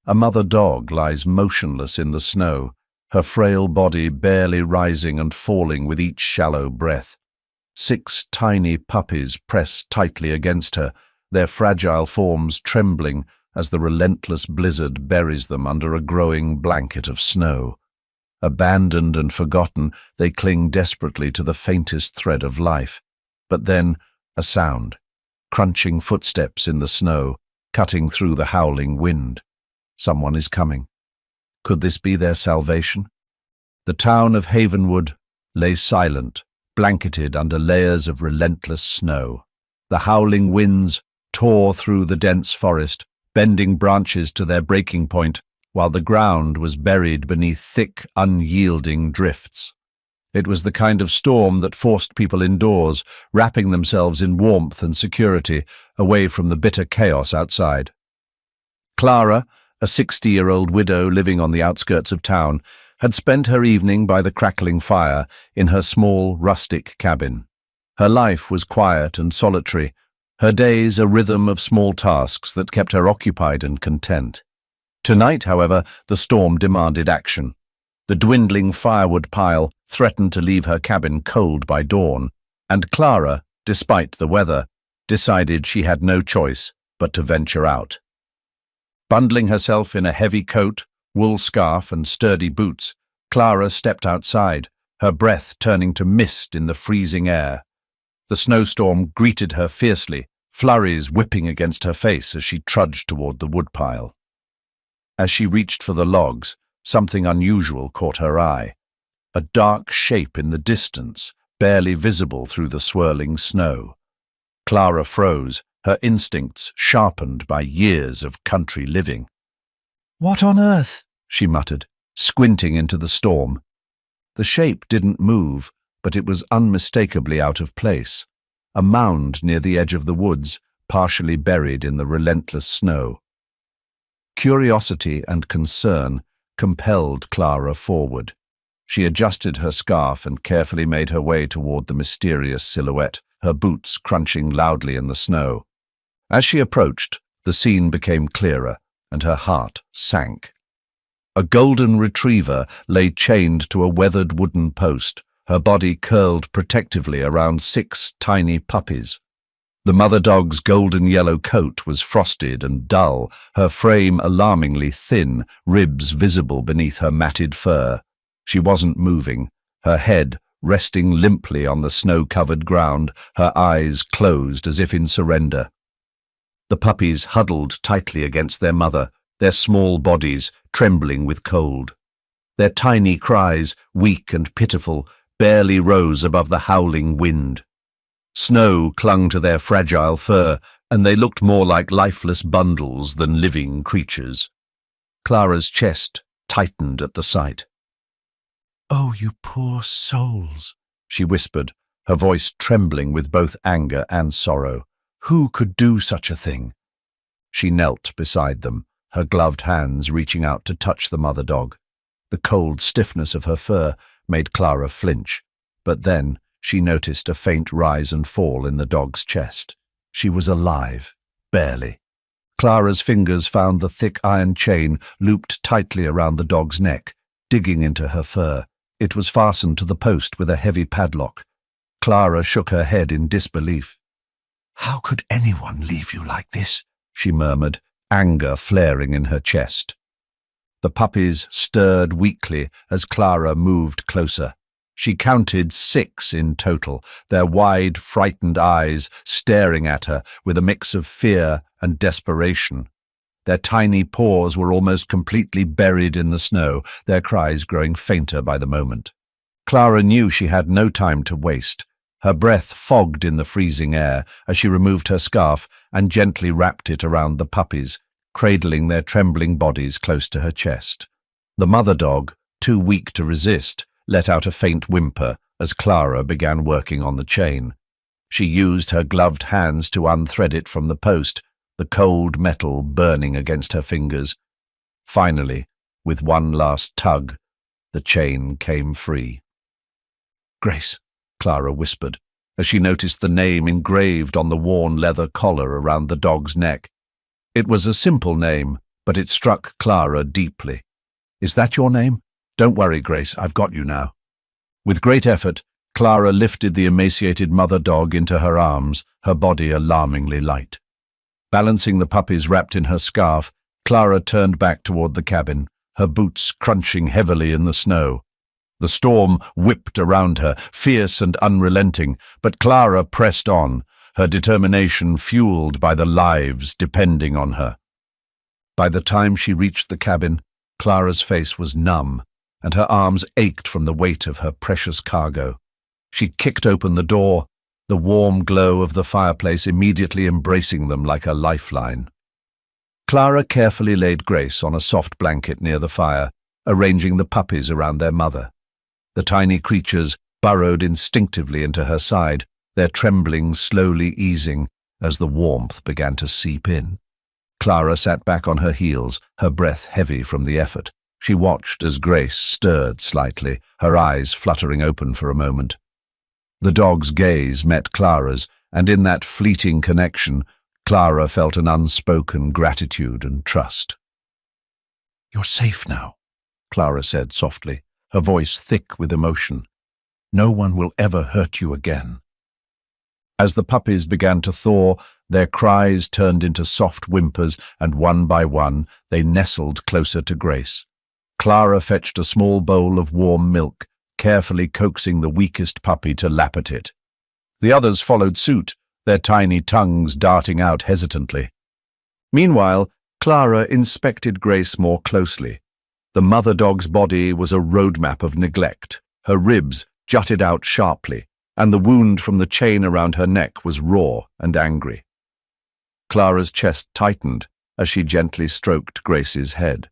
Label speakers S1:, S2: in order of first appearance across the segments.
S1: A mother dog lies motionless in the snow, her frail body barely rising and falling with each shallow breath. 6 tiny puppies press tightly against her, their fragile forms trembling as the relentless blizzard buries them under a growing blanket of snow. Abandoned and forgotten, they cling desperately to the faintest thread of life. But then, a sound. Crunching footsteps in the snow, cutting through the howling wind. Someone is coming. Could this be their salvation? The town of Havenwood lay silent, blanketed under layers of relentless snow. The howling winds tore through the dense forest, bending branches to their breaking point, while the ground was buried beneath thick, unyielding drifts. It was the kind of storm that forced people indoors, wrapping themselves in warmth and security, away from the bitter chaos outside. Clara, a 60-year-old widow living on the outskirts of town, had spent her evening by the crackling fire in her small, rustic cabin. Her life was quiet and solitary, her days a rhythm of small tasks that kept her occupied and content. Tonight, however, the storm demanded action. The dwindling firewood pile threatened to leave her cabin cold by dawn, and Clara, despite the weather, decided she had no choice but to venture out. Bundling herself in a heavy coat, wool scarf, and sturdy boots, Clara stepped outside, her breath turning to mist in the freezing air. The snowstorm greeted her fiercely, flurries whipping against her face as she trudged toward the woodpile. As she reached for the logs, something unusual caught her eye. A dark shape in the distance, barely visible through the swirling snow. Clara froze, her instincts sharpened by years of country living. "What on earth?" she muttered, squinting into the storm. The shape didn't move, but it was unmistakably out of place. A mound near the edge of the woods, partially buried in the relentless snow. Curiosity and concern compelled Clara forward. She adjusted her scarf and carefully made her way toward the mysterious silhouette, her boots crunching loudly in the snow. As she approached, the scene became clearer, and her heart sank. A golden retriever lay chained to a weathered wooden post, her body curled protectively around 6 tiny puppies. The mother dog's golden yellow coat was frosted and dull, her frame alarmingly thin, ribs visible beneath her matted fur. She wasn't moving, her head resting limply on the snow-covered ground, her eyes closed as if in surrender. The puppies huddled tightly against their mother, their small bodies trembling with cold. Their tiny cries, weak and pitiful, barely rose above the howling wind. Snow clung to their fragile fur, and they looked more like lifeless bundles than living creatures. Clara's chest tightened at the sight. "Oh, you poor souls," she whispered, her voice trembling with both anger and sorrow. "Who could do such a thing?" She knelt beside them, her gloved hands reaching out to touch the mother dog. The cold stiffness of her fur made Clara flinch, but then she noticed a faint rise and fall in the dog's chest. She was alive, barely. Clara's fingers found the thick iron chain looped tightly around the dog's neck, digging into her fur. It was fastened to the post with a heavy padlock. Clara shook her head in disbelief. "How could anyone leave you like this?" she murmured, anger flaring in her chest. The puppies stirred weakly as Clara moved closer. She counted 6 in total, their wide, frightened eyes staring at her with a mix of fear and desperation. Their tiny paws were almost completely buried in the snow, their cries growing fainter by the moment. Clara knew she had no time to waste. Her breath fogged in the freezing air as she removed her scarf and gently wrapped it around the puppies, cradling their trembling bodies close to her chest. The mother dog, too weak to resist, let out a faint whimper as Clara began working on the chain. She used her gloved hands to unthread it from the post, the cold metal burning against her fingers. Finally, with one last tug, the chain came free. "Grace," Clara whispered, as she noticed the name engraved on the worn leather collar around the dog's neck. It was a simple name, but it struck Clara deeply. "Is that your name? Don't worry, Grace, I've got you now." With great effort, Clara lifted the emaciated mother dog into her arms, her body alarmingly light. Balancing the puppies wrapped in her scarf, Clara turned back toward the cabin, her boots crunching heavily in the snow. The storm whipped around her, fierce and unrelenting, but Clara pressed on, her determination fueled by the lives depending on her. By the time she reached the cabin, Clara's face was numb, and her arms ached from the weight of her precious cargo. She kicked open the door, the warm glow of the fireplace immediately embracing them like a lifeline. Clara carefully laid Grace on a soft blanket near the fire, arranging the puppies around their mother. The tiny creatures burrowed instinctively into her side, their trembling slowly easing as the warmth began to seep in. Clara sat back on her heels, her breath heavy from the effort. She watched as Grace stirred slightly, her eyes fluttering open for a moment. The dog's gaze met Clara's, and in that fleeting connection, Clara felt an unspoken gratitude and trust. "You're safe now," Clara said softly, her voice thick with emotion. "No one will ever hurt you again." As the puppies began to thaw, their cries turned into soft whimpers, and one by one they nestled closer to Grace. Clara fetched a small bowl of warm milk, carefully coaxing the weakest puppy to lap at it. The others followed suit, their tiny tongues darting out hesitantly. Meanwhile, Clara inspected Grace more closely. The mother dog's body was a roadmap of neglect. Her ribs jutted out sharply, and the wound from the chain around her neck was raw and angry. Clara's chest tightened as she gently stroked Grace's head.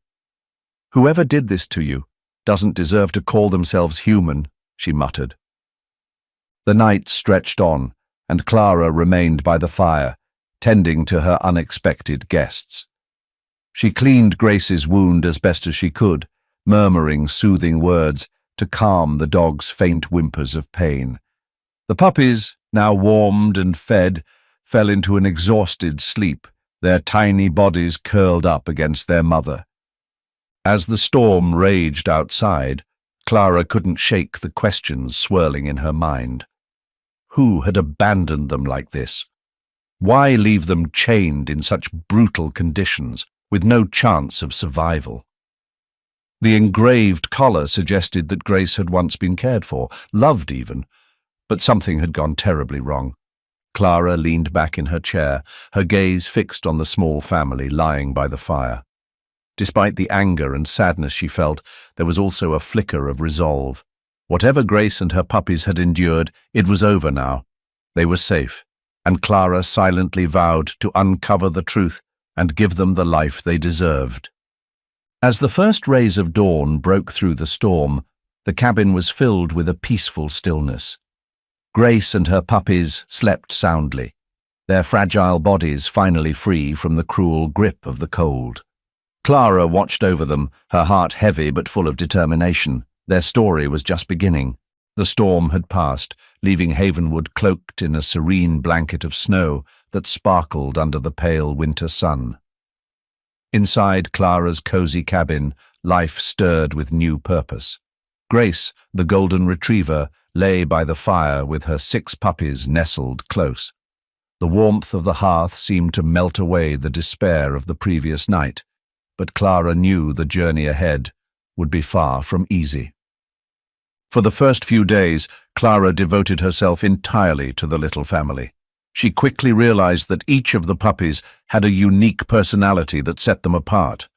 S1: "Whoever did this to you doesn't deserve to call themselves human," she muttered. The night stretched on, and Clara remained by the fire, tending to her unexpected guests. She cleaned Grace's wound as best as she could, murmuring soothing words to calm the dog's faint whimpers of pain. The puppies, now warmed and fed, fell into an exhausted sleep, their tiny bodies curled up against their mother. As the storm raged outside, Clara couldn't shake the questions swirling in her mind. Who had abandoned them like this? Why leave them chained in such brutal conditions, with no chance of survival? The engraved collar suggested that Grace had once been cared for, loved even, but something had gone terribly wrong. Clara leaned back in her chair, her gaze fixed on the small family lying by the fire. Despite the anger and sadness she felt, there was also a flicker of resolve. Whatever Grace and her puppies had endured, it was over now. They were safe, and Clara silently vowed to uncover the truth and give them the life they deserved. As the first rays of dawn broke through the storm, the cabin was filled with a peaceful stillness. Grace and her puppies slept soundly, their fragile bodies finally free from the cruel grip of the cold. Clara watched over them, her heart heavy but full of determination. Their story was just beginning. The storm had passed, leaving Havenwood cloaked in a serene blanket of snow that sparkled under the pale winter sun. Inside Clara's cozy cabin, life stirred with new purpose. Grace, the golden retriever, lay by the fire with her 6 puppies nestled close. The warmth of the hearth seemed to melt away the despair of the previous night, but Clara knew the journey ahead would be far from easy. For the first few days, Clara devoted herself entirely to the little family. She quickly realized that each of the puppies had a unique personality that set them apart.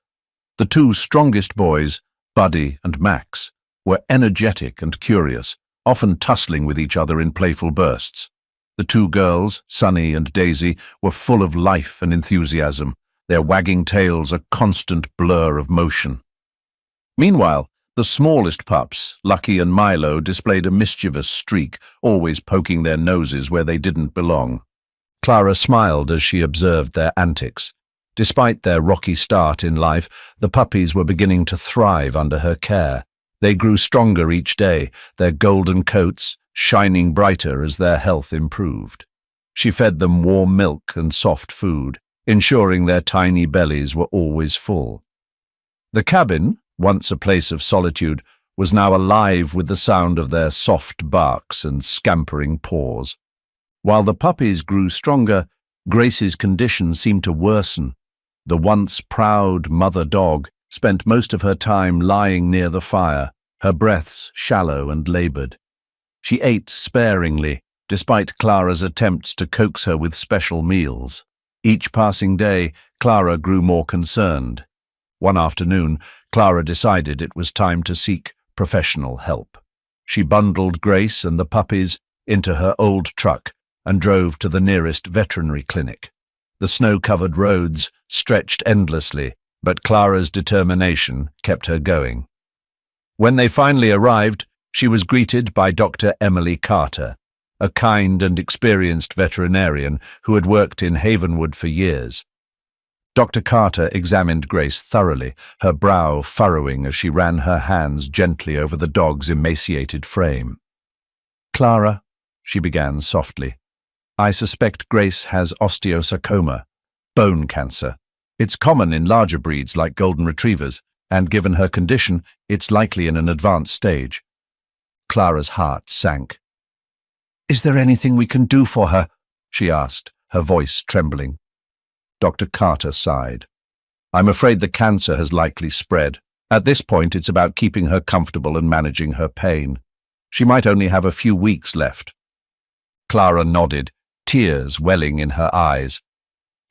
S1: The 2 strongest boys, Buddy and Max, were energetic and curious, often tussling with each other in playful bursts. The 2 girls, Sunny and Daisy, were full of life and enthusiasm, their wagging tails a constant blur of motion. Meanwhile, the smallest pups, Lucky and Milo, displayed a mischievous streak, always poking their noses where they didn't belong. Clara smiled as she observed their antics. Despite their rocky start in life, the puppies were beginning to thrive under her care. They grew stronger each day, their golden coats shining brighter as their health improved. She fed them warm milk and soft food, ensuring their tiny bellies were always full. The cabin, once a place of solitude, was now alive with the sound of their soft barks and scampering paws. While the puppies grew stronger, Grace's condition seemed to worsen. The once proud mother dog spent most of her time lying near the fire, her breaths shallow and labored. She ate sparingly, despite Clara's attempts to coax her with special meals. Each passing day, Clara grew more concerned. One afternoon, Clara decided it was time to seek professional help. She bundled Grace and the puppies into her old truck and drove to the nearest veterinary clinic. The snow-covered roads stretched endlessly, but Clara's determination kept her going. When they finally arrived, she was greeted by Dr. Emily Carter, a kind and experienced veterinarian who had worked in Havenwood for years. Dr. Carter examined Grace thoroughly, her brow furrowing as she ran her hands gently over the dog's emaciated frame. "Clara," she began softly, "I suspect Grace has osteosarcoma, bone cancer. It's common in larger breeds like golden retrievers, and given her condition, it's likely in an advanced stage." Clara's heart sank. "Is there anything we can do for her?" she asked, her voice trembling. Dr. Carter sighed. "I'm afraid the cancer has likely spread. At this point, it's about keeping her comfortable and managing her pain. She might only have a few weeks left." Clara nodded, tears welling in her eyes.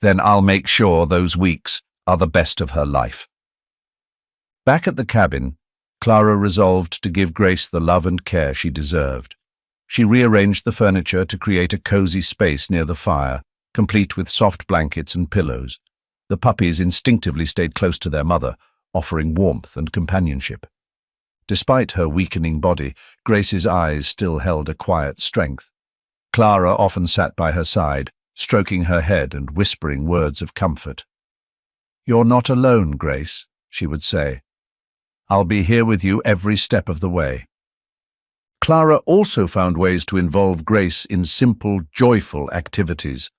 S1: "Then I'll make sure those weeks are the best of her life." Back at the cabin, Clara resolved to give Grace the love and care she deserved. She rearranged the furniture to create a cozy space near the fire, complete with soft blankets and pillows. The puppies instinctively stayed close to their mother, offering warmth and companionship. Despite her weakening body, Grace's eyes still held a quiet strength. Clara often sat by her side, stroking her head and whispering words of comfort. "You're not alone, Grace," she would say. "I'll be here with you every step of the way." Clara also found ways to involve Grace in simple, joyful activities.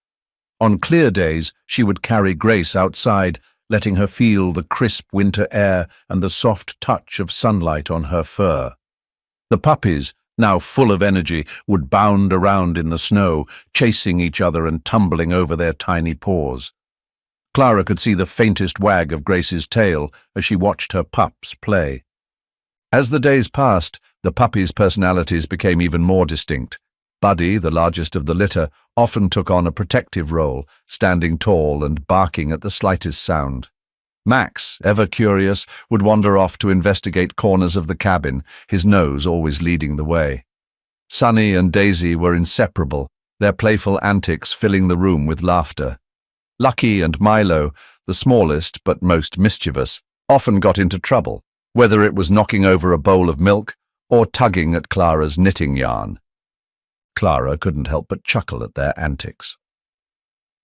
S1: On clear days, she would carry Grace outside, letting her feel the crisp winter air and the soft touch of sunlight on her fur. The puppies, now full of energy, would bound around in the snow, chasing each other and tumbling over their tiny paws. Clara could see the faintest wag of Grace's tail as she watched her pups play. As the days passed, the puppies' personalities became even more distinct. Buddy, the largest of the litter, often took on a protective role, standing tall and barking at the slightest sound. Max, ever curious, would wander off to investigate corners of the cabin, his nose always leading the way. Sunny and Daisy were inseparable, their playful antics filling the room with laughter. Lucky and Milo, the smallest but most mischievous, often got into trouble, whether it was knocking over a bowl of milk or tugging at Clara's knitting yarn. Clara couldn't help but chuckle at their antics.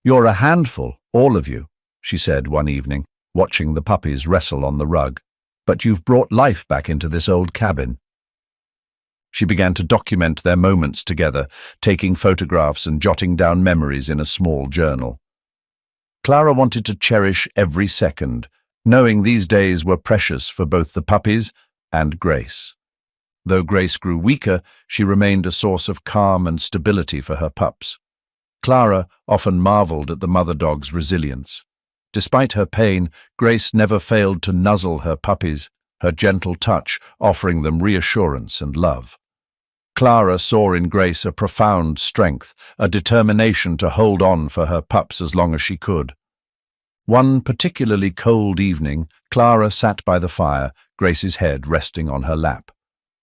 S1: "You're a handful, all of you," she said one evening, watching the puppies wrestle on the rug, "but you've brought life back into this old cabin." She began to document their moments together, taking photographs and jotting down memories in a small journal. Clara wanted to cherish every second, knowing these days were precious for both the puppies and Grace. Though Grace grew weaker, she remained a source of calm and stability for her pups. Clara often marveled at the mother dog's resilience. Despite her pain, Grace never failed to nuzzle her puppies, her gentle touch offering them reassurance and love. Clara saw in Grace a profound strength, a determination to hold on for her pups as long as she could. One particularly cold evening, Clara sat by the fire, Grace's head resting on her lap.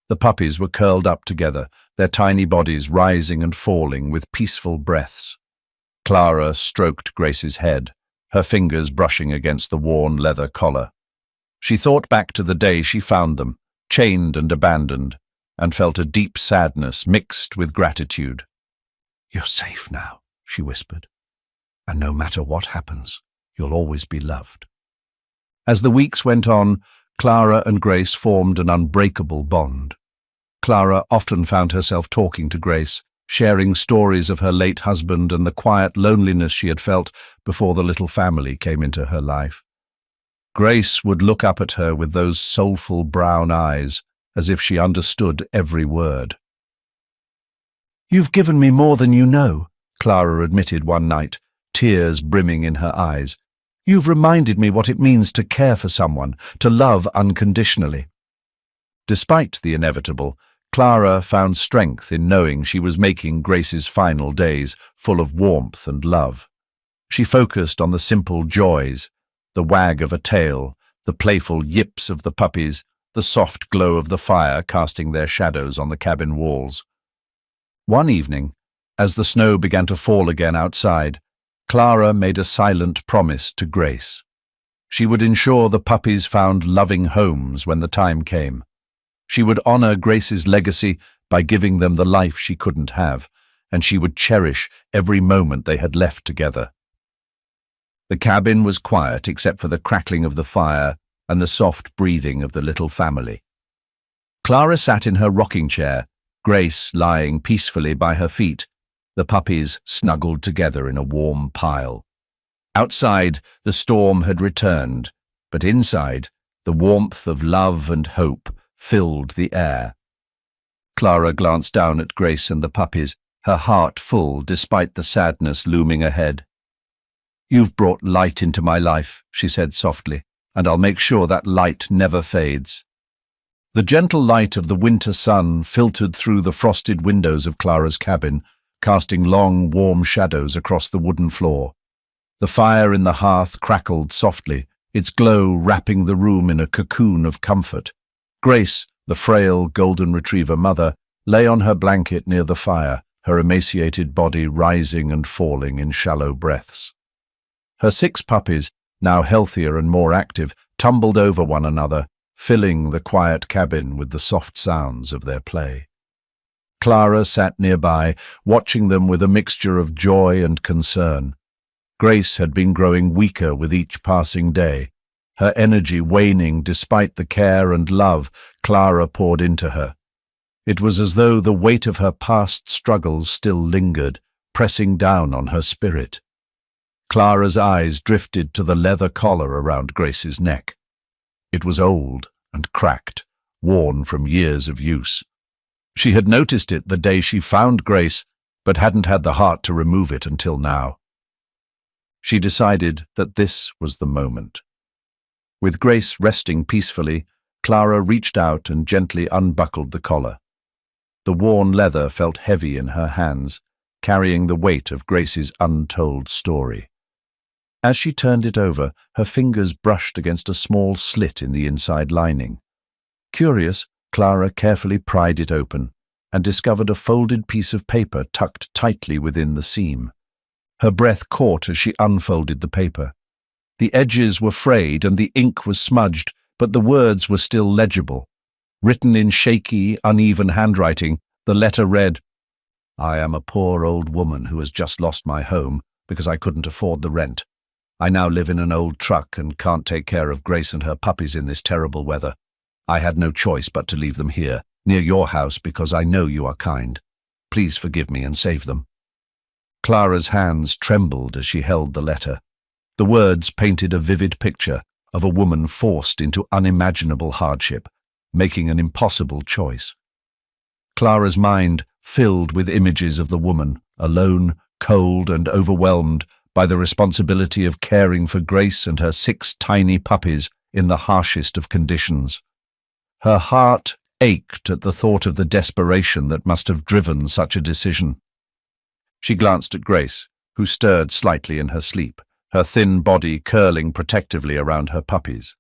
S1: The puppies were curled up together, their tiny bodies rising and falling with peaceful breaths. Clara stroked Grace's head, her fingers brushing against the worn leather collar. She thought back to the day she found them, chained and abandoned, and felt a deep sadness mixed with gratitude. "You're safe now," she whispered, "and no matter what happens, you'll always be loved." As the weeks went on, Clara and Grace formed an unbreakable bond. Clara often found herself talking to Grace, sharing stories of her late husband and the quiet loneliness she had felt before the little family came into her life. Grace would look up at her with those soulful brown eyes, as if she understood every word. "You've given me more than you know," Clara admitted one night, tears brimming in her eyes. "You've reminded me what it means to care for someone, to love unconditionally." Despite the inevitable, Clara found strength in knowing she was making Grace's final days full of warmth and love. She focused on the simple joys, the wag of a tail, the playful yips of the puppies, the soft glow of the fire casting their shadows on the cabin walls. One evening, as the snow began to fall again outside, Clara made a silent promise to Grace. She would ensure the puppies found loving homes when the time came. She would honor Grace's legacy by giving them the life she couldn't have, and she would cherish every moment they had left together. The cabin was quiet except for the crackling of the fire and the soft breathing of the little family. Clara sat in her rocking chair, Grace lying peacefully by her feet, the puppies snuggled together in a warm pile. Outside, the storm had returned, but inside, the warmth of love and hope filled the air. Clara glanced down at Grace and the puppies, her heart full despite the sadness looming ahead. "You've brought light into my life," she said softly, "and I'll make sure that light never fades." The gentle light of the winter sun filtered through the frosted windows of Clara's cabin, casting long, warm shadows across the wooden floor. The fire in the hearth crackled softly, its glow wrapping the room in a cocoon of comfort. Grace, the frail golden retriever mother, lay on her blanket near the fire, her emaciated body rising and falling in shallow breaths. Her 6 puppies, now healthier and more active, tumbled over one another, filling the quiet cabin with the soft sounds of their play. Clara sat nearby, watching them with a mixture of joy and concern. Grace had been growing weaker with each passing day, her energy waning despite the care and love Clara poured into her. It was as though the weight of her past struggles still lingered, pressing down on her spirit. Clara's eyes drifted to the leather collar around Grace's neck. It was old and cracked, worn from years of use. She had noticed it the day she found Grace, but hadn't had the heart to remove it until now. She decided that this was the moment. With Grace resting peacefully, Clara reached out and gently unbuckled the collar. The worn leather felt heavy in her hands, carrying the weight of Grace's untold story. As she turned it over, her fingers brushed against a small slit in the inside lining. Curious, Clara carefully pried it open and discovered a folded piece of paper tucked tightly within the seam. Her breath caught as she unfolded the paper. The edges were frayed and the ink was smudged, but the words were still legible. Written in shaky, uneven handwriting, the letter read, "I am a poor old woman who has just lost my home because I couldn't afford the rent. I now live in an old truck and can't take care of Grace and her puppies in this terrible weather. I had no choice but to leave them here, near your house, because I know you are kind. Please forgive me and save them." Clara's hands trembled as she held the letter. The words painted a vivid picture of a woman forced into unimaginable hardship, making an impossible choice. Clara's mind filled with images of the woman, alone, cold and overwhelmed by the responsibility of caring for Grace and her 6 tiny puppies in the harshest of conditions. Her heart ached at the thought of the desperation that must have driven such a decision. She glanced at Grace, who stirred slightly in her sleep, her thin body curling protectively around her puppies.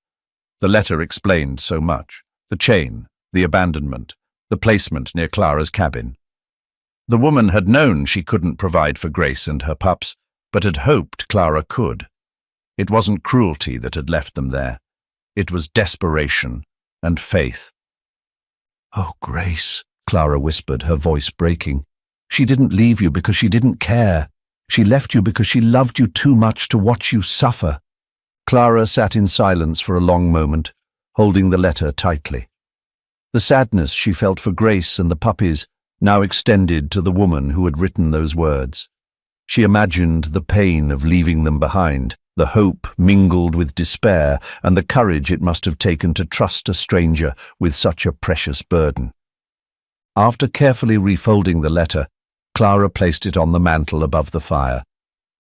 S1: The letter explained so much: the chain, the abandonment, the placement near Clara's cabin. The woman had known she couldn't provide for Grace and her pups, but had hoped Clara could. It wasn't cruelty that had left them there. It was desperation and faith. "Oh, Grace," Clara whispered, her voice breaking. "She didn't leave you because she didn't care. She left you because she loved you too much to watch you suffer." Clara sat in silence for a long moment, holding the letter tightly. The sadness she felt for Grace and the puppies now extended to the woman who had written those words. She imagined the pain of leaving them behind, the hope mingled with despair, and the courage it must have taken to trust a stranger with such a precious burden. After carefully refolding the letter, Clara placed it on the mantel above the fire.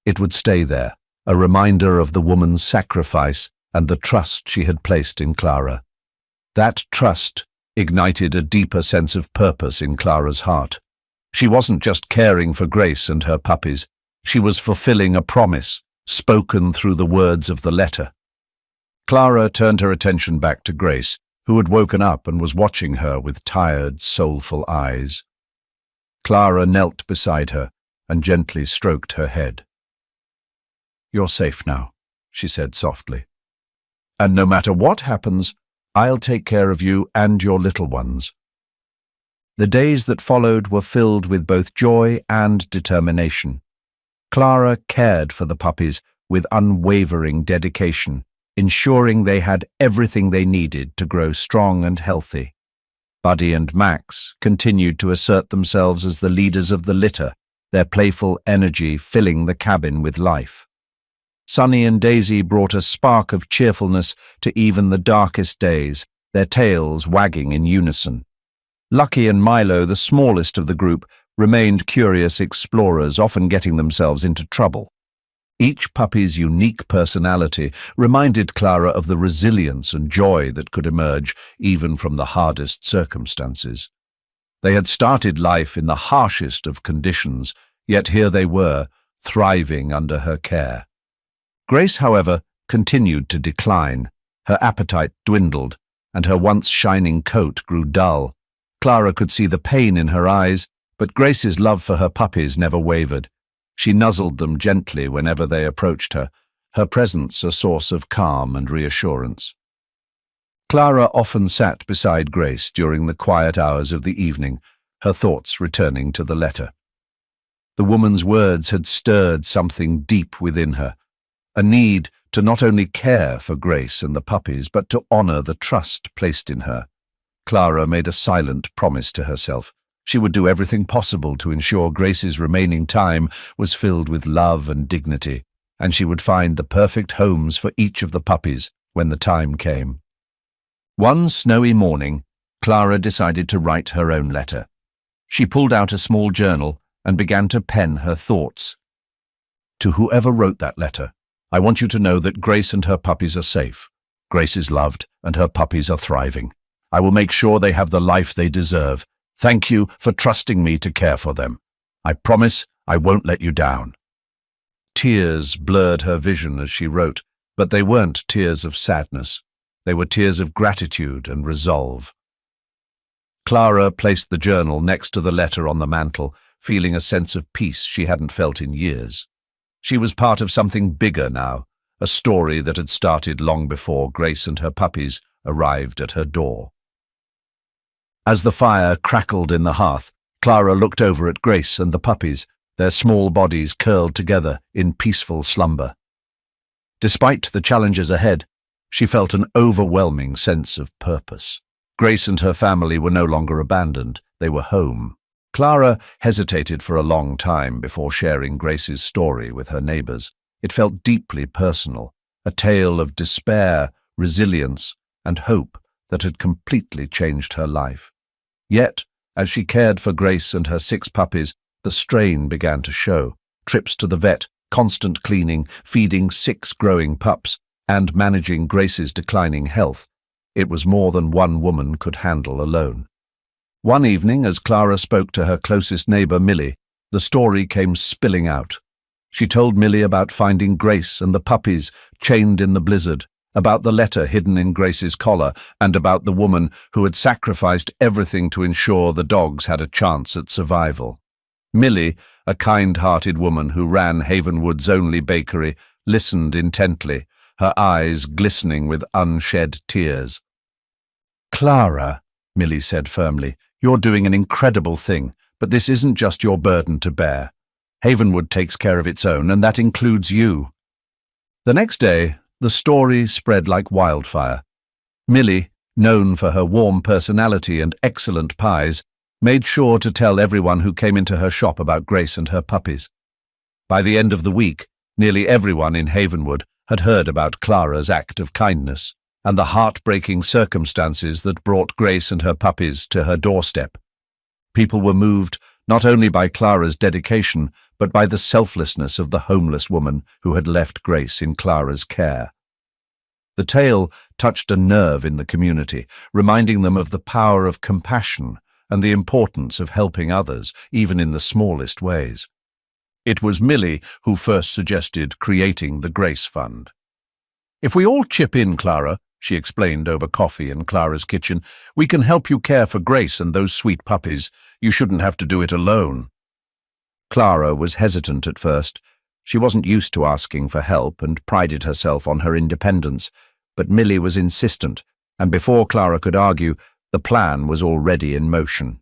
S1: It would stay there, a reminder of the woman's sacrifice and the trust she had placed in Clara. That trust ignited a deeper sense of purpose in Clara's heart. She wasn't just caring for Grace and her puppies, she was fulfilling a promise spoken through the words of the letter. Clara turned her attention back to Grace, who had woken up and was watching her with tired, soulful eyes. Clara knelt beside her and gently stroked her head. "You're safe now," she said softly. "And no matter what happens, I'll take care of you and your little ones." The days that followed were filled with both joy and determination. Clara cared for the puppies with unwavering dedication, ensuring they had everything they needed to grow strong and healthy. Buddy and Max continued to assert themselves as the leaders of the litter, their playful energy filling the cabin with life. Sunny and Daisy brought a spark of cheerfulness to even the darkest days, their tails wagging in unison. Lucky and Milo, the smallest of the group, remained curious explorers, often getting themselves into trouble. Each puppy's unique personality reminded Clara of the resilience and joy that could emerge even from the hardest circumstances. They had started life in the harshest of conditions, yet here they were, thriving under her care. Grace, however, continued to decline. Her appetite dwindled, and her once shining coat grew dull. Clara could see the pain in her eyes, but Grace's love for her puppies never wavered. She nuzzled them gently whenever they approached her, her presence a source of calm and reassurance. Clara often sat beside Grace during the quiet hours of the evening, her thoughts returning to the letter. The woman's words had stirred something deep within her, a need to not only care for Grace and the puppies, but to honor the trust placed in her. Clara made a silent promise to herself. She would do everything possible to ensure Grace's remaining time was filled with love and dignity, and she would find the perfect homes for each of the puppies when the time came. One snowy morning, Clara decided to write her own letter. She pulled out a small journal and began to pen her thoughts. "To whoever wrote that letter, I want you to know that Grace and her puppies are safe. Grace is loved and her puppies are thriving. I will make sure they have the life they deserve. Thank you for trusting me to care for them. I promise I won't let you down." Tears blurred her vision as she wrote, but they weren't tears of sadness. They were tears of gratitude and resolve. Clara placed the journal next to the letter on the mantel, feeling a sense of peace she hadn't felt in years. She was part of something bigger now, a story that had started long before Grace and her puppies arrived at her door. As the fire crackled in the hearth, Clara looked over at Grace and the puppies, their small bodies curled together in peaceful slumber. Despite the challenges ahead, she felt an overwhelming sense of purpose. Grace and her family were no longer abandoned, they were home. Clara hesitated for a long time before sharing Grace's story with her neighbors. It felt deeply personal, a tale of despair, resilience, and hope that had completely changed her life. Yet, as she cared for Grace and her 6 puppies, the strain began to show. Trips to the vet, constant cleaning, feeding 6 growing pups, and managing Grace's declining health. It was more than one woman could handle alone. One evening, as Clara spoke to her closest neighbor, Millie, the story came spilling out. She told Millie about finding Grace and the puppies chained in the blizzard, about the letter hidden in Grace's collar, and about the woman who had sacrificed everything to ensure the dogs had a chance at survival. Millie, a kind-hearted woman who ran Havenwood's only bakery, listened intently, her eyes glistening with unshed tears. "Clara," Millie said firmly, "you're doing an incredible thing, but this isn't just your burden to bear. Havenwood takes care of its own, and that includes you." The next day, the story spread like wildfire. Millie, known for her warm personality and excellent pies, made sure to tell everyone who came into her shop about Grace and her puppies. By the end of the week, nearly everyone in Havenwood had heard about Clara's act of kindness and the heartbreaking circumstances that brought Grace and her puppies to her doorstep. People were moved not only by Clara's dedication, but by the selflessness of the homeless woman who had left Grace in Clara's care. The tale touched a nerve in the community, reminding them of the power of compassion and the importance of helping others, even in the smallest ways. It was Millie who first suggested creating the Grace Fund. "If we all chip in, Clara," she explained over coffee in Clara's kitchen, "we can help you care for Grace and those sweet puppies. You shouldn't have to do it alone." Clara was hesitant at first. She wasn't used to asking for help and prided herself on her independence, but Millie was insistent, and before Clara could argue, the plan was already in motion.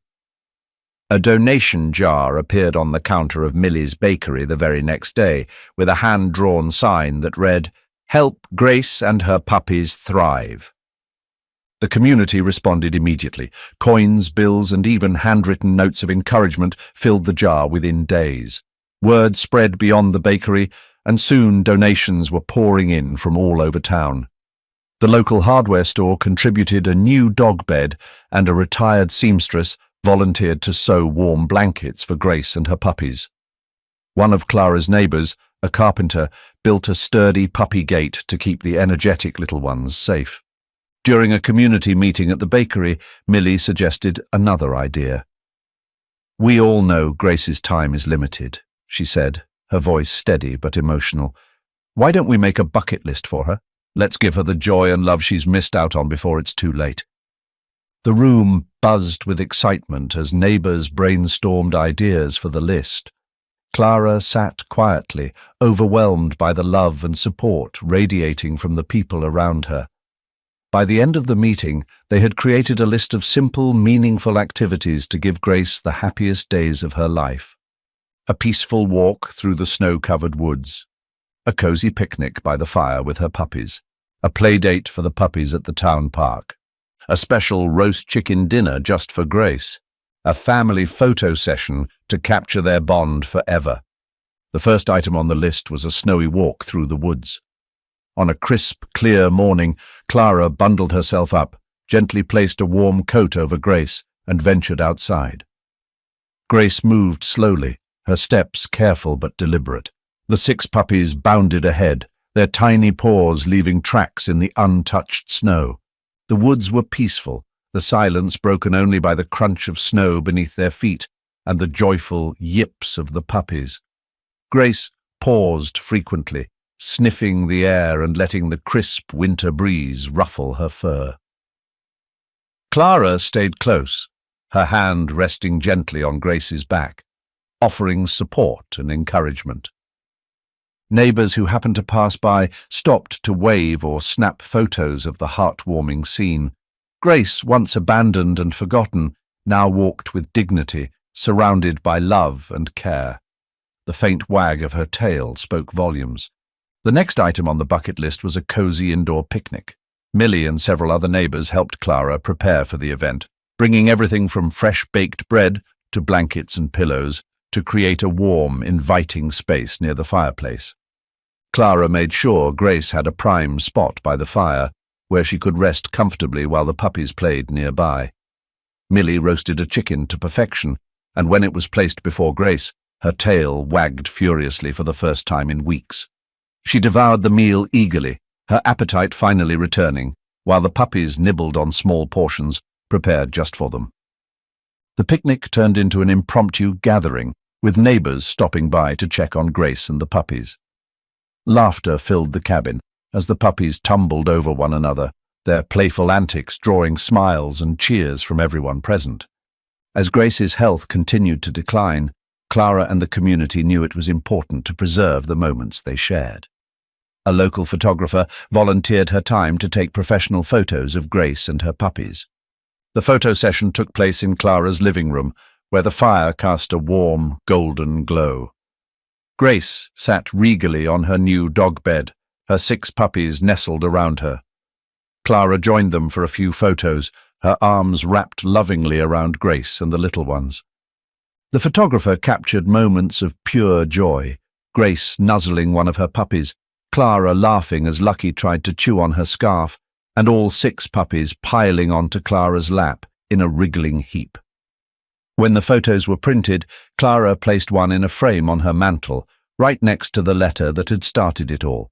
S1: A donation jar appeared on the counter of Millie's bakery the very next day, with a hand-drawn sign that read, "Help Grace and her puppies thrive." The community responded immediately. Coins, bills, and even handwritten notes of encouragement filled the jar within days. Word spread beyond the bakery, and soon donations were pouring in from all over town. The local hardware store contributed a new dog bed, and a retired seamstress volunteered to sew warm blankets for Grace and her puppies. One of Clara's neighbours, a carpenter, built a sturdy puppy gate to keep the energetic little ones safe. During a community meeting at the bakery, Millie suggested another idea. "We all know Grace's time is limited," she said, her voice steady but emotional. "Why don't we make a bucket list for her? Let's give her the joy and love she's missed out on before it's too late." The room buzzed with excitement as neighbours brainstormed ideas for the list. Clara sat quietly, overwhelmed by the love and support radiating from the people around her. By the end of the meeting, they had created a list of simple, meaningful activities to give Grace the happiest days of her life. A peaceful walk through the snow-covered woods, a cozy picnic by the fire with her puppies, a play date for the puppies at the town park, a special roast chicken dinner just for Grace, a family photo session to capture their bond forever. The first item on the list was a snowy walk through the woods. On a crisp, clear morning, Clara bundled herself up, gently placed a warm coat over Grace, and ventured outside. Grace moved slowly, her steps careful but deliberate. The 6 puppies bounded ahead, their tiny paws leaving tracks in the untouched snow. The woods were peaceful, the silence broken only by the crunch of snow beneath their feet and the joyful yips of the puppies. Grace paused frequently, sniffing the air and letting the crisp winter breeze ruffle her fur. Clara stayed close, her hand resting gently on Grace's back, offering support and encouragement. Neighbours who happened to pass by stopped to wave or snap photos of the heartwarming scene. Grace, once abandoned and forgotten, now walked with dignity, surrounded by love and care. The faint wag of her tail spoke volumes. The next item on the bucket list was a cozy indoor picnic. Millie and several other neighbours helped Clara prepare for the event, bringing everything from fresh baked bread to blankets and pillows to create a warm, inviting space near the fireplace. Clara made sure Grace had a prime spot by the fire, where she could rest comfortably while the puppies played nearby. Millie roasted a chicken to perfection, and when it was placed before Grace, her tail wagged furiously for the first time in weeks. She devoured the meal eagerly, her appetite finally returning, while the puppies nibbled on small portions prepared just for them. The picnic turned into an impromptu gathering, with neighbours stopping by to check on Grace and the puppies. Laughter filled the cabin as the puppies tumbled over one another, their playful antics drawing smiles and cheers from everyone present. As Grace's health continued to decline, Clara and the community knew it was important to preserve the moments they shared. A local photographer volunteered her time to take professional photos of Grace and her puppies. The photo session took place in Clara's living room, where the fire cast a warm, golden glow. Grace sat regally on her new dog bed, her 6 puppies nestled around her. Clara joined them for a few photos, her arms wrapped lovingly around Grace and the little ones. The photographer captured moments of pure joy, Grace nuzzling one of her puppies, Clara laughing as Lucky tried to chew on her scarf, and all 6 puppies piling onto Clara's lap in a wriggling heap. When the photos were printed, Clara placed one in a frame on her mantel, right next to the letter that had started it all.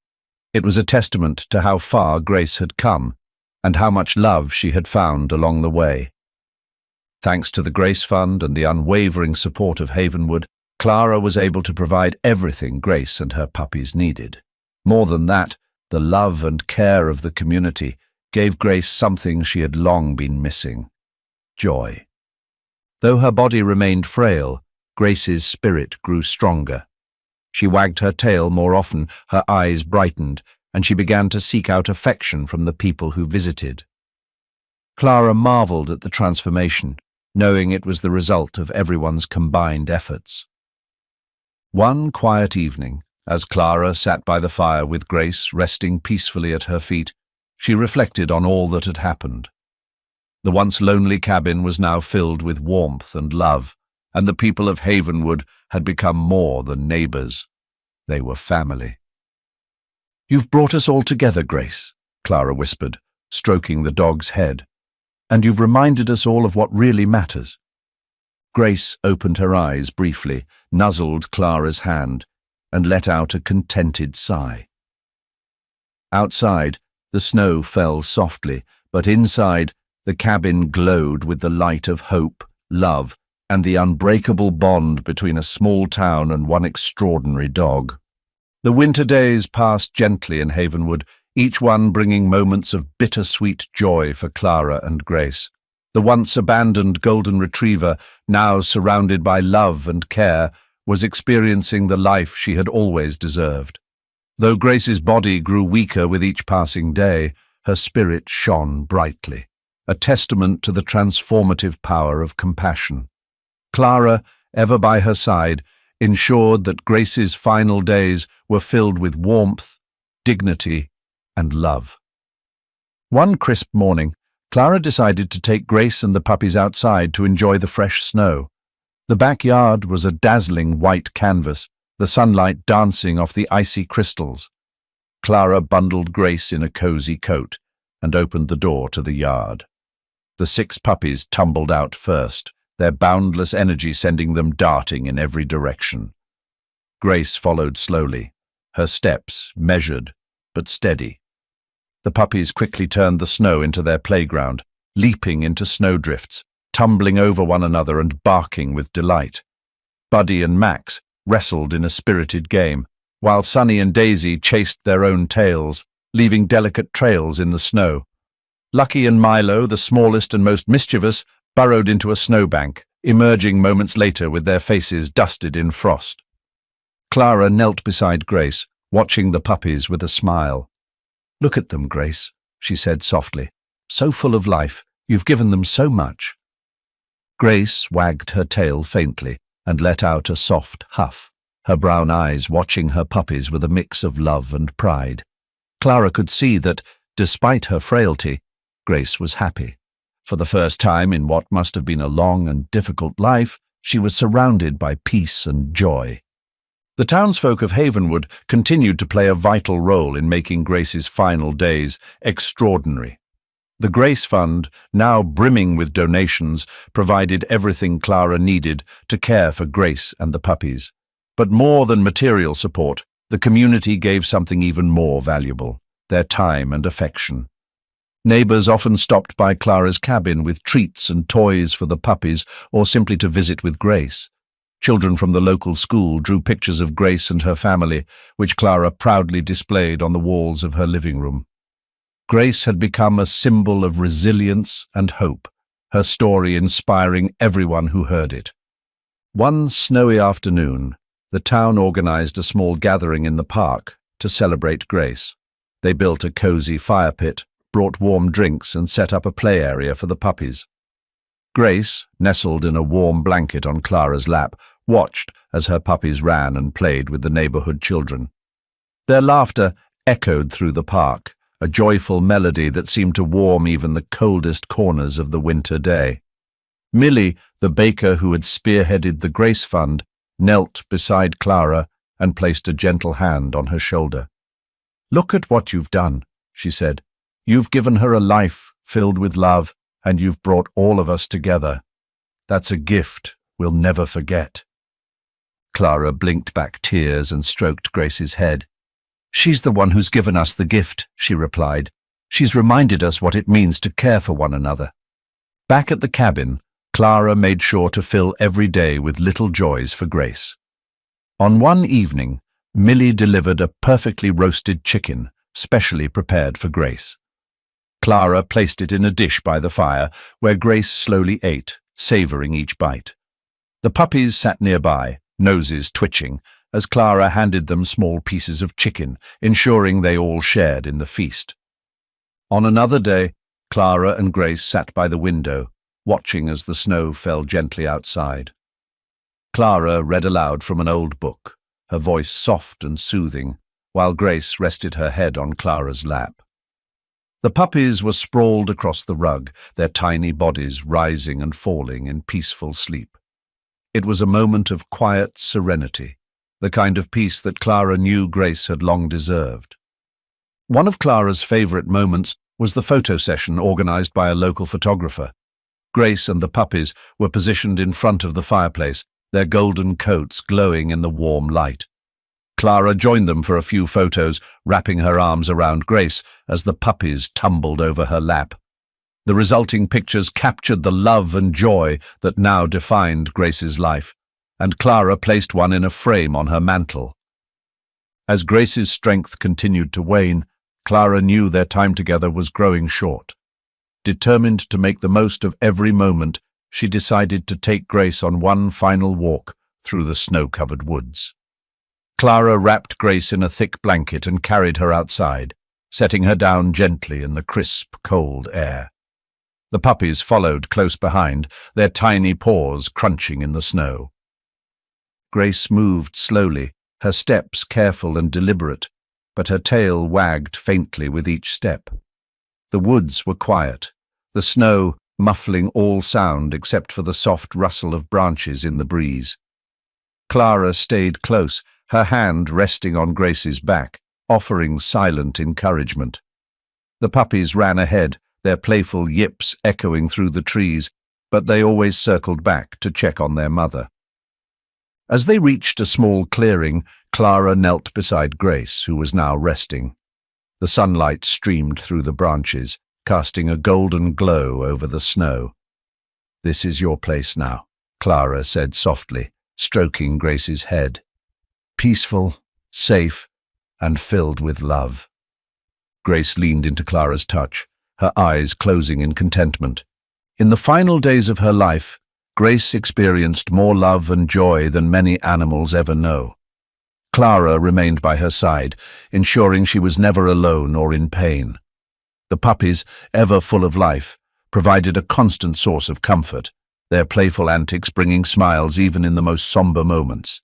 S1: It was a testament to how far Grace had come, and how much love she had found along the way. Thanks to the Grace Fund and the unwavering support of Havenwood, Clara was able to provide everything Grace and her puppies needed. More than that, the love and care of the community gave Grace something she had long been missing: joy. Though her body remained frail, Grace's spirit grew stronger. She wagged her tail more often, her eyes brightened, and she began to seek out affection from the people who visited. Clara marveled at the transformation, knowing it was the result of everyone's combined efforts. One quiet evening, as Clara sat by the fire with Grace resting peacefully at her feet, she reflected on all that had happened. The once lonely cabin was now filled with warmth and love, and the people of Havenwood had become more than neighbors. They were family. "You've brought us all together, Grace," Clara whispered, stroking the dog's head, "and you've reminded us all of what really matters." Grace opened her eyes briefly, nuzzled Clara's hand, and let out a contented sigh. Outside, the snow fell softly, but inside, the cabin glowed with the light of hope, love, and the unbreakable bond between a small town and one extraordinary dog. The winter days passed gently in Havenwood, each one bringing moments of bittersweet joy for Clara and Grace. The once abandoned golden retriever, now surrounded by love and care, was experiencing the life she had always deserved. Though Grace's body grew weaker with each passing day, her spirit shone brightly, a testament to the transformative power of compassion. Clara, ever by her side, ensured that Grace's final days were filled with warmth, dignity, and love. One crisp morning, Clara decided to take Grace and the puppies outside to enjoy the fresh snow. The backyard was a dazzling white canvas, the sunlight dancing off the icy crystals. Clara bundled Grace in a cozy coat and opened the door to the yard. The 6 puppies tumbled out first, their boundless energy sending them darting in every direction. Grace followed slowly, her steps measured but steady. The puppies quickly turned the snow into their playground, leaping into snowdrifts, tumbling over one another and barking with delight. Buddy and Max wrestled in a spirited game, while Sunny and Daisy chased their own tails, leaving delicate trails in the snow. Lucky and Milo, the smallest and most mischievous, burrowed into a snowbank, emerging moments later with their faces dusted in frost. Clara knelt beside Grace, watching the puppies with a smile. "Look at them, Grace," she said softly. "So full of life. You've given them so much." Grace wagged her tail faintly and let out a soft huff, her brown eyes watching her puppies with a mix of love and pride. Clara could see that, despite her frailty, Grace was happy. For the first time in what must have been a long and difficult life, she was surrounded by peace and joy. The townsfolk of Havenwood continued to play a vital role in making Grace's final days extraordinary. The Grace Fund, now brimming with donations, provided everything Clara needed to care for Grace and the puppies. But more than material support, the community gave something even more valuable: their time and affection. Neighbors often stopped by Clara's cabin with treats and toys for the puppies, or simply to visit with Grace. Children from the local school drew pictures of Grace and her family, which Clara proudly displayed on the walls of her living room. Grace had become a symbol of resilience and hope, her story inspiring everyone who heard it. One snowy afternoon, the town organized a small gathering in the park to celebrate Grace. They built a cozy fire pit, brought warm drinks, and set up a play area for the puppies. Grace, nestled in a warm blanket on Clara's lap, watched as her puppies ran and played with the neighborhood children. Their laughter echoed through the park, a joyful melody that seemed to warm even the coldest corners of the winter day. Millie, the baker who had spearheaded the Grace Fund, knelt beside Clara and placed a gentle hand on her shoulder. "Look at what you've done," she said. "You've given her a life filled with love, and you've brought all of us together. That's a gift we'll never forget." Clara blinked back tears and stroked Grace's head. "She's the one who's given us the gift," she replied. "She's reminded us what it means to care for one another." Back at the cabin, Clara made sure to fill every day with little joys for Grace. On one evening, Millie delivered a perfectly roasted chicken, specially prepared for Grace. Clara placed it in a dish by the fire, where Grace slowly ate, savoring each bite. The puppies sat nearby, noses twitching, as Clara handed them small pieces of chicken, ensuring they all shared in the feast. On another day, Clara and Grace sat by the window, watching as the snow fell gently outside. Clara read aloud from an old book, her voice soft and soothing, while Grace rested her head on Clara's lap. The puppies were sprawled across the rug, their tiny bodies rising and falling in peaceful sleep. It was a moment of quiet serenity, the kind of peace that Clara knew Grace had long deserved. One of Clara's favorite moments was the photo session organized by a local photographer. Grace and the puppies were positioned in front of the fireplace, their golden coats glowing in the warm light. Clara joined them for a few photos, wrapping her arms around Grace as the puppies tumbled over her lap. The resulting pictures captured the love and joy that now defined Grace's life, and Clara placed one in a frame on her mantel. As Grace's strength continued to wane, Clara knew their time together was growing short. Determined to make the most of every moment, she decided to take Grace on one final walk through the snow-covered woods. Clara wrapped Grace in a thick blanket and carried her outside, setting her down gently in the crisp, cold air. The puppies followed close behind, their tiny paws crunching in the snow. Grace moved slowly, her steps careful and deliberate, but her tail wagged faintly with each step. The woods were quiet, the snow muffling all sound except for the soft rustle of branches in the breeze. Clara stayed close, her hand resting on Grace's back, offering silent encouragement. The puppies ran ahead, their playful yips echoing through the trees, but they always circled back to check on their mother. As they reached a small clearing, Clara knelt beside Grace, who was now resting. The sunlight streamed through the branches, casting a golden glow over the snow. "This is your place now," Clara said softly, stroking Grace's head. "Peaceful, safe, and filled with love." Grace leaned into Clara's touch, her eyes closing in contentment. In the final days of her life, Grace experienced more love and joy than many animals ever know. Clara remained by her side, ensuring she was never alone or in pain. The puppies, ever full of life, provided a constant source of comfort, their playful antics bringing smiles even in the most somber moments.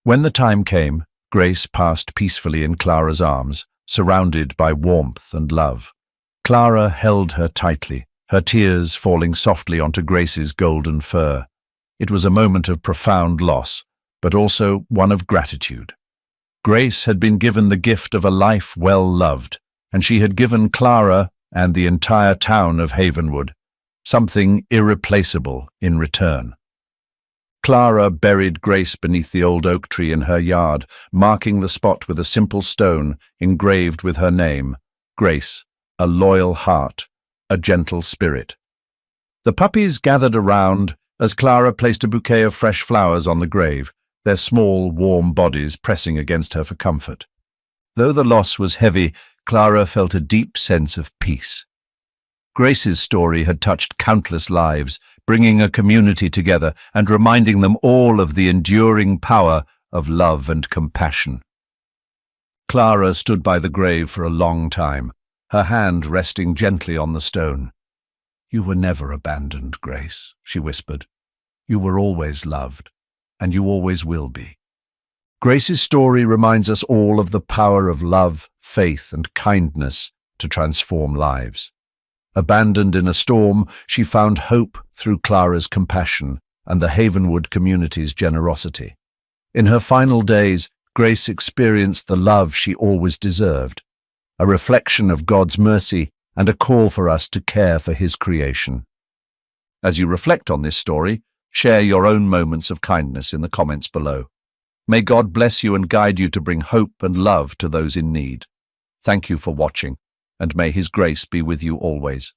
S1: When the time came, Grace passed peacefully in Clara's arms, surrounded by warmth and love. Clara held her tightly, her tears falling softly onto Grace's golden fur. It was a moment of profound loss, but also one of gratitude. Grace had been given the gift of a life well loved, and she had given Clara and the entire town of Havenwood something irreplaceable in return. Clara buried Grace beneath the old oak tree in her yard, marking the spot with a simple stone engraved with her name, Grace, a loyal heart, a gentle spirit. The puppies gathered around as Clara placed a bouquet of fresh flowers on the grave, their small, warm bodies pressing against her for comfort. Though the loss was heavy, Clara felt a deep sense of peace. Grace's story had touched countless lives, bringing a community together and reminding them all of the enduring power of love and compassion. Clara stood by the grave for a long time, her hand resting gently on the stone. "You were never abandoned, Grace," she whispered. "You were always loved, and you always will be." Grace's story reminds us all of the power of love, faith, and kindness to transform lives. Abandoned in a storm, she found hope through Clara's compassion and the Havenwood community's generosity. In her final days, Grace experienced the love she always deserved, a reflection of God's mercy and a call for us to care for His creation. As you reflect on this story, share your own moments of kindness in the comments below. May God bless you and guide you to bring hope and love to those in need. Thank you for watching, and may His grace be with you always.